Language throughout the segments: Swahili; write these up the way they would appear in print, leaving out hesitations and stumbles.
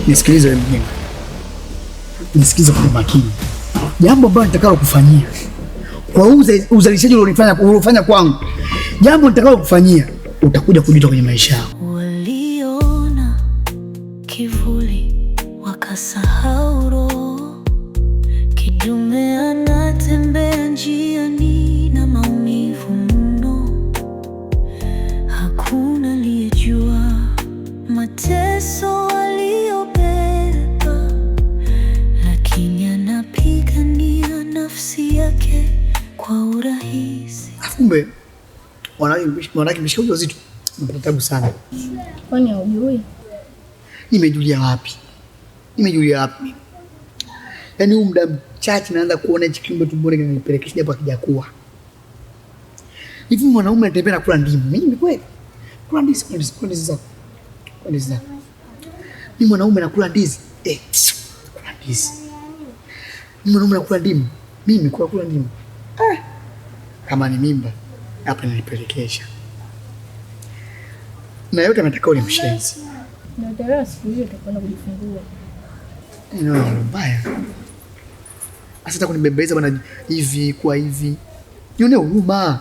Nisikilize wewe mjinga. Nisikilize kwa makini. Jambo ambalo nitakalo kufanyia kwa uzalishaji uliofanya kwangu, jambo nitakalo kufanyia utakuja kujuta kwenye maisha yako. Waliona kivuli wakasahau roho. Kidume anatembea njiani na maumivu mno. Hakuna aliyejua mateso aliyobeba, lakini anapigania nafsi yake kwa urahisi. Kumbe wanawake mshika ujauzito mpata tabu sana. Kwani hujui? Nimejulia wapi? Yaani huu muda mchache naanza kuona hichi kimbo tumboni kinanipelekesha japo hakijakuwa. Hivi mwanaume anatembea na kula ndimu. Mimi kweli? Kula ndizi sasa. Mimi mwanaume nakula ndizi. Kula ndizi. Mimi mwanaume nakula ndimu. Mimi kula ndimu. Kama ni mimba hapa nilipelekesha. Na yote nataka ule mshenzi. Ndio siku hiyo tutakwenda kujifungua. Ni mbaya. Asita kunibembeleza bana hivi kwa hivi. Nione huruma.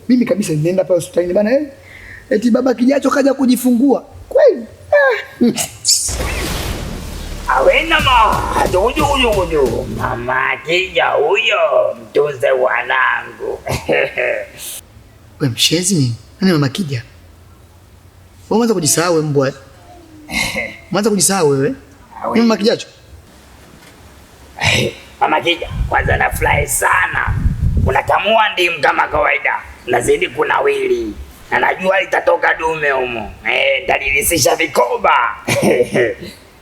Mimi kabisa nenda pale hospitalini bana eti baba kijacho kaja kujifungua. Kweli? Awena uju. Mama kija huyo mtunze wanangu. Wewe mshezi? Nani mama kija? Wewe mwanza kujisahau wewe mbwa. Mwanza kujisahau wewe. Mama kijacho. Mama kija, kwanza nafurahi sana. Unakamua ndimu kama kawaida. Nazidi kunawili. Na najua litatoka dume humo. Ndalilisisha vikoba.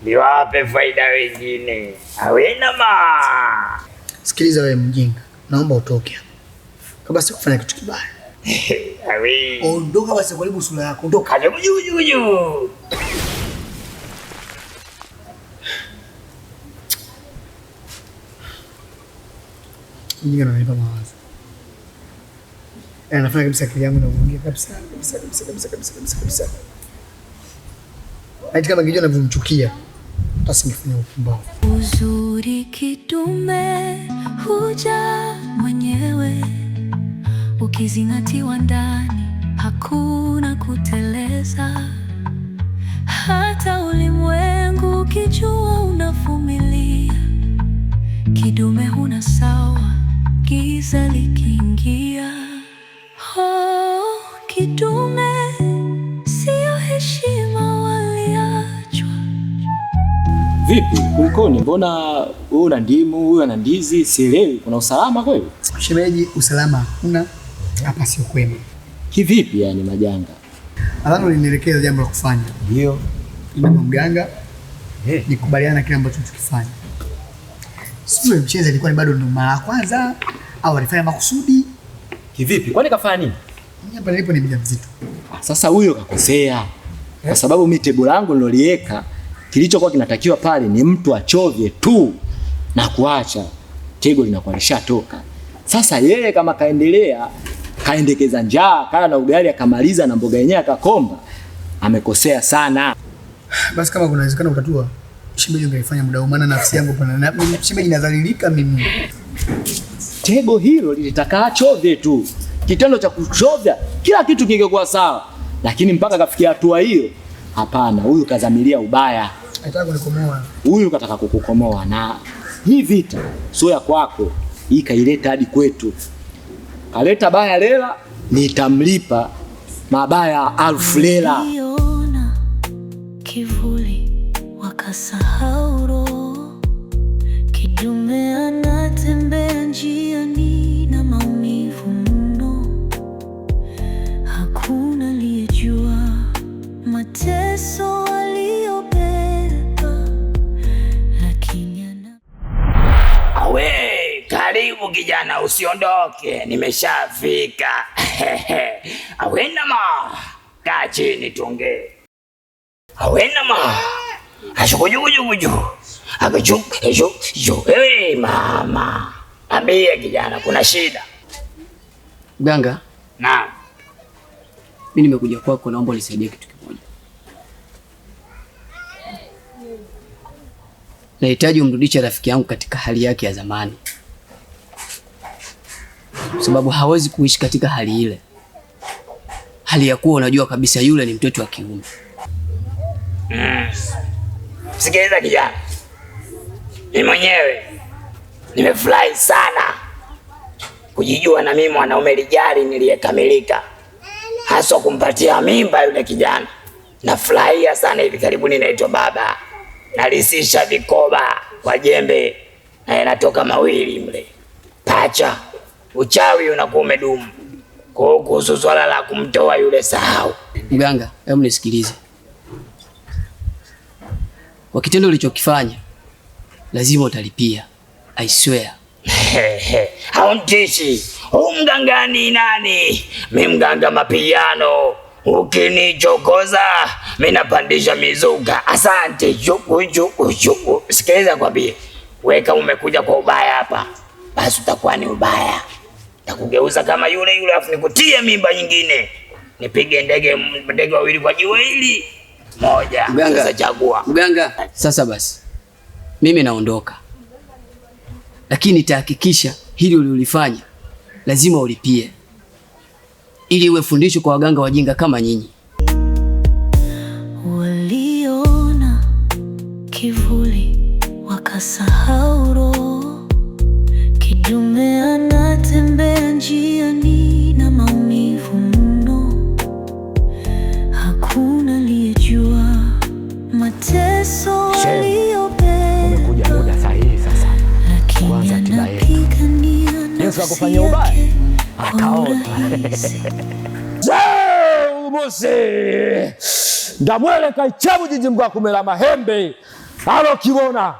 Niwape faida wengine. Awena ma. Sikiliza wewe mjinga. Naomba utoke hapa. Kabla sikufanya kitu kibaya. Awi. Ondoka basi karibu sura yako. Ondoka. Kaja uju. Mjinga ananipa mawazo. Anafanya kabisa akili yangu inaongea kabisa. Hata kama ngijua navyomchukia, tasingefanya upumbavu. Uzuri kidume huja mwenyewe, ukizingatiwa ndani hakuna kuteleza. Hata ulimwengu ukijua unavumilia, kidume huna sawa giza likiingia. Kidume sio heshima, waliachwa. Vipi? Kulikoni? Mbona wewe una ndimu, huyu ana ndizi, sielewi. Kuna usalama kweli? Shemeji, usalama hakuna. Hapa sio kwema. Kivipi yani majanga? Alafu ulinielekeza jambo la kufanya. Ndio. Ina mganga. Nikubaliana na kile ambacho tukifanya. Sio mchezo, ilikuwa ni bado ndo mara ya kwanza au alifanya makusudi? Kivipi? Kwani kafanya nini? Hapa nilipo ni mjamzito. Sasa huyo kakosea. Kwa sababu mimi tebo langu niloliweka, kilichokuwa kinatakiwa pale ni mtu achovye tu na kuacha. Tego linakuwa lishatoka. Sasa yeye kama kaendekeza njaa, kala na ugali akamaliza na mboga yenyewe akakomba, amekosea sana. Basi kama kuna uwezekano utatua, shemeji ungeifanya muda maana nafsi yangu pana. Shemeji nadhalilika mimi. Tego hilo lilitaka achovye tu. Kitendo cha kuchovya kila kitu kingekuwa sawa. Lakini mpaka kafikia hatua hiyo, hapana, huyu kazamilia ubaya. Anataka kunikomoa. Huyu kataka kukukomoa, na hii vita sio ya kwako. Hii kaileta hadi kwetu. Kaleta baya lela, nitamlipa mabaya alfu lela. Waliona kivuli wakasahau roho. Kidume anatembea njiani na maumivu mno. Hakuna aliyejua mateso aliyobeba, lakini Awe, karibu kijana, usiondoke, nimeshafika. Awena ma, kaa chini tuongee. Awena ma, ashukujukujukuju. Hey mama, ambie kijana, kuna shida? Mganga, Naam. mimi nimekuja kwako, naomba unisaidie kitu kimoja. nahitaji umrudishe rafiki yangu katika hali yake ya zamani, sababu hawezi kuishi katika hali ile, hali ya kuwa unajua kabisa yule ni mtoto wa kiume. Sikiliza kijana, mimi mwenyewe nimefurahi sana kujijua na mimi mwanaume lijali niliyekamilika, hasa kumpatia mimba yule kijana. Nafurahia sana, hivi karibuni naitwa baba, nalisisha vikoba kwa jembe na yanatoka mawili mle pacha. Uchawi unakuwa umedumu. Kuhusu swala la kumtoa yule, sahau. Mganga, hebu nisikilize. Kwa kitendo ulichokifanya lazima utalipia. I swear. Hauntishi. Mganga ni nani? Mimi mganga mapiano. Ukinichokoza mimi napandisha mizuka. Asante. Juku. Sikiliza kwambie. Weka umekuja kwa ubaya hapa, basi utakuwa ni ubaya. Takugeuza kama yule afu nikutie mimba nyingine. Nipige ndege wawili kwa jiwe hili moja. Mganga, sasa chagua. Mganga, sasa basi. Mimi naondoka. Lakini nitahakikisha hili ulilofanya lazima ulipie, ili iwe fundisho kwa waganga wajinga kama nyinyi. Waliona kivuli wakasahau roho. Kidume anatembea njiani na maumivu mno. Hakuna aliyejua mateso aliyobeba. Umekuja muda sahihi sasa kuanza tiba yetu. Yesu akufanyia ubaya ataona. Ubose ndamwele kaichabu jiji mga kumela mahembe alo kibona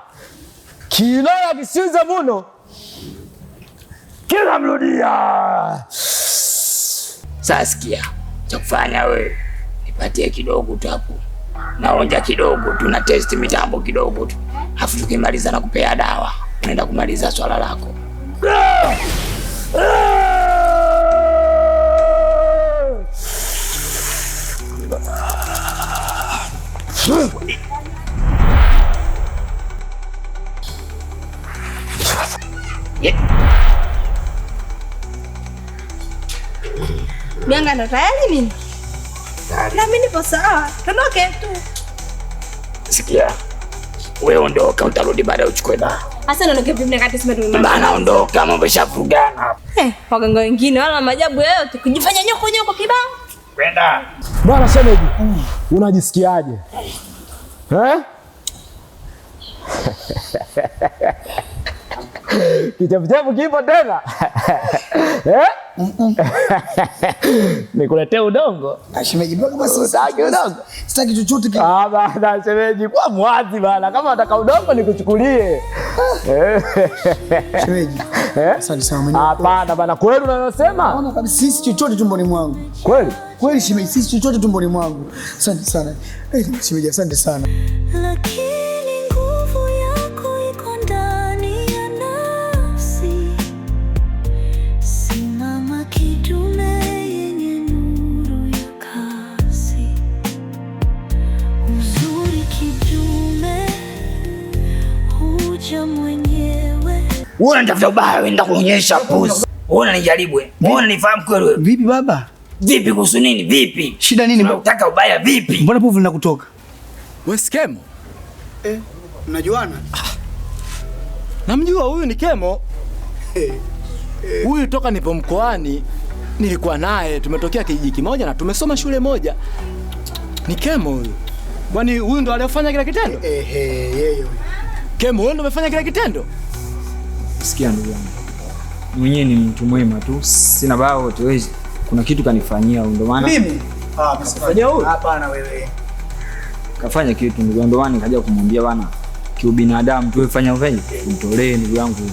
kiloya kisinze muno kila mrudia. Saskia, cha kufanya wewe nipatie kidogo tu hapo, naonja kidogo tu, na test mitambo kidogo tu, afu tukimaliza na kupea dawa unaenda kumaliza swala lako. Mganga ndo tayari nini? Na mimi nipo sawa. Tondoke tu. Sikia, wewe ondoka, utarudi baada ya uchukue dawa. Asa niondoke vipi wakati sima tumemaliza? Bana ondoka, mambo shafugana. Waganga wengine wala majabu yote kujifanya nyoko kibao. Kwenda. Bwana shemeji, unajisikiaje? Kichafuchafu kipo tena? Nikuletee udongo? Shemeji, bwana basi Utaki udongo? sitaki chochote kile. Bana shemeji, kwa mwazi bana, kama unataka udongo nikuchukulie. Shemeji, asante sana mwenye. Hapana bana, kweli unayosema? Naona kabisa sisi chochote tumboni mwangu. Kweli Shemeji, sisi chochote tumboni mwangu. Asante sana. Shemeji, asante sana. Lakini nguvu yako iko ndani ya nafsi. Simama kidume yenye nuru ya kasi. Uzuri kidume huja mwenyewe. Wewe unatafuta ubaya, unaenda kuonyesha pusi. Wewe unanijaribu wewe. Wewe unanifahamu kweli wewe? Vipi baba? Vipi kuhusu nini? Vipi? Shida nini? Unataka ubaya vipi? Mbona povu linakutoka? Wewe si Kemo? Mnajuana? Namjua, huyu ni Kemo. Huyu toka nipo mkoani nilikuwa naye, tumetokea kijiji kimoja na tumesoma shule moja. Ni Kemo huyu. Kwani huyu ndo aliyofanya kile kitendo? Yeye huyu. Kemo, wewe ndo umefanya kile kitendo? Sikia ndugu yangu, mwenyewe ni mtu mwema tu, sina baya wote. Kuna kitu kanifanyia, ndio maana Mimi? Msifanyia huyu? Hapana wewe. Kafanya kitu ndugu yangu, ndio maana nikaja kumwambia bana, kiubinadamu tu fanya ufanye, mtolee ndugu yangu.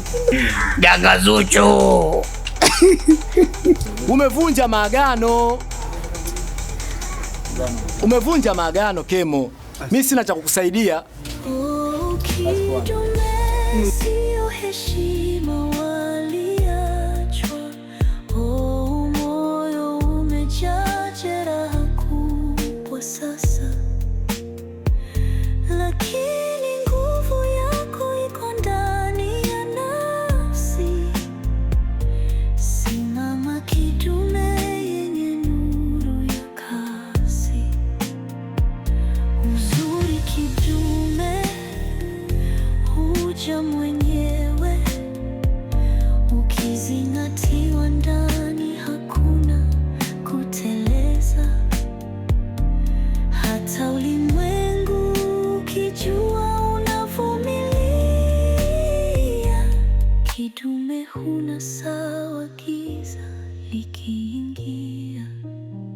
Ganga Zuchu. Umevunja maagano. Umevunja maagano Kemo. Mimi sina cha kukusaidia. Kidume sio heshima waliachwa. Moyo umejaa jeraha kubwa sasa. Lakini